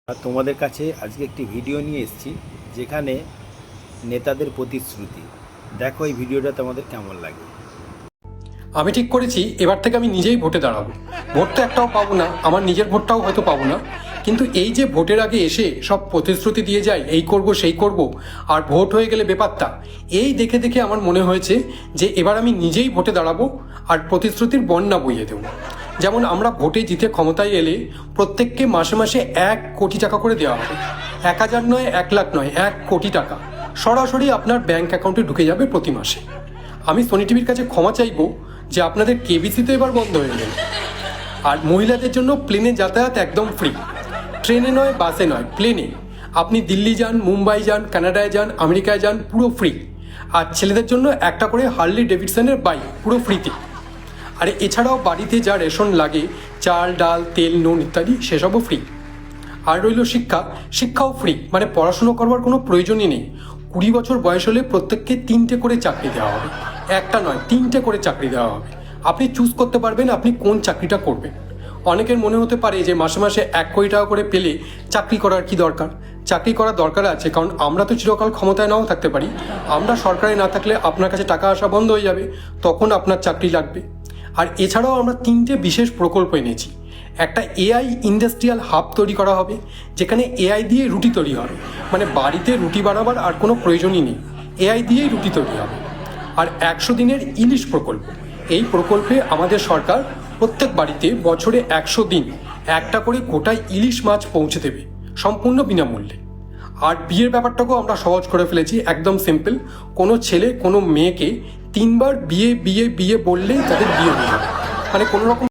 আর তোমাদের কাছে আজকে একটি ভিডিও নিয়ে এসেছি যেখানে নেতাদের প্রতিশ্রুতি। দেখো এই ভিডিওটা তোমাদের কেমন লাগে। আমি ঠিক করেছি এবার থেকে আমি নিজেই ভোটে দাঁড়াবো। ভোট তো একটাও পাবো না, আমার নিজের ভোটটাও হয়তো পাবো না, কিন্তু এই যে ভোটের আগে এসে সব প্রতিশ্রুতি দিয়ে যায়, এই করব সেই করব, আর ভোট হয়ে গেলে বেপাত্তা, এই দেখে দেখে আমার মনে হয়েছে যে এবার আমি নিজেই ভোটে দাঁড়াবো আর প্রতিশ্রুতির বন্যা বইয়ে দেবো। যেমন আমরা ভোটে জিতে ক্ষমতায় এলে প্রত্যেককে মাসে মাসে 1 কোটি টাকা করে দেওয়া হবে। 1000 নয়, 1 লাখ নয়, 1 কোটি টাকা সরাসরি আপনার ব্যাংক অ্যাকাউন্টে ঢুকে যাবে প্রতি মাসে। আমি সোনি টিভির কাছে ক্ষমা চাইবো যে আপনাদের কেবিসি তো এবার বন্ধ হয়ে গেল। আর মহিলাদের জন্য প্লেনে যাতায়াত একদম ফ্রি, ট্রেনে নয়, বাসে নয়, প্লেনে। আপনি দিল্লি যান, মুম্বাই যান, কানাডায় যান, আমেরিকায় যান, পুরো ফ্রি। আর ছেলেদের জন্য একটা করে হার্লি ডেভিডসনের বাইক পুরো ফ্রিতে। আর এছাড়াও বাড়িতে যা রেশন লাগে, চাল ডাল তেল নুন ইত্যাদি, সেসবও ফ্রি। আর রইল শিক্ষাও ফ্রি, মানে পড়াশুনো করবার কোনো প্রয়োজনই নেই। 20 বছর বয়স হলে প্রত্যেককে 3টে করে চাকরি দেওয়া হবে, একটা নয় 3টে করে চাকরি দেওয়া হবে। আপনি চুজ করতে পারবেন আপনি কোন চাকরিটা করবেন। অনেকের মনে হতে পারে যে মাসে মাসে 1 কোটি টাকা করে পেলে চাকরি করার কি দরকার। চাকরি করার দরকার আছে, কারণ আমরা তো চিরকাল ক্ষমতায় নাও থাকতে পারি। আমরা সরকারে না থাকলে আপনার কাছে টাকা আসা বন্ধ হয়ে যাবে, তখন আপনার চাকরি লাগবে। আর এছাড়াও আমরা 3টে বিশেষ প্রকল্প এনেছি। একটা এআই ইন্ডাস্ট্রিয়াল হাব তৈরি করা হবে, যেখানে এআই দিয়ে রুটি তৈরি হবে, মানে বাড়িতে রুটি বানাবার আর কোনো প্রয়োজনই নেই, এআই দিয়েই রুটি তৈরি হবে। আর 100 দিনের ইলিশ প্রকল্প, এই প্রকল্পে আমাদের সরকার প্রত্যেক বাড়িতে বছরে 100 দিন একটা করে গোটায় ইলিশ মাছ পৌঁছে দেবে, সম্পূর্ণ বিনামূল্যে। আর বিয়ের ব্যাপারটাকেও আমরা সহজ করে ফেলেছি, একদম সিম্পল। কোনো ছেলে কোনো মেয়েকে 3বার বিয়ে বিয়ে বিয়ে বললেই তাদের বিয়ে হয়ে যাবে, মানে কোনো রকম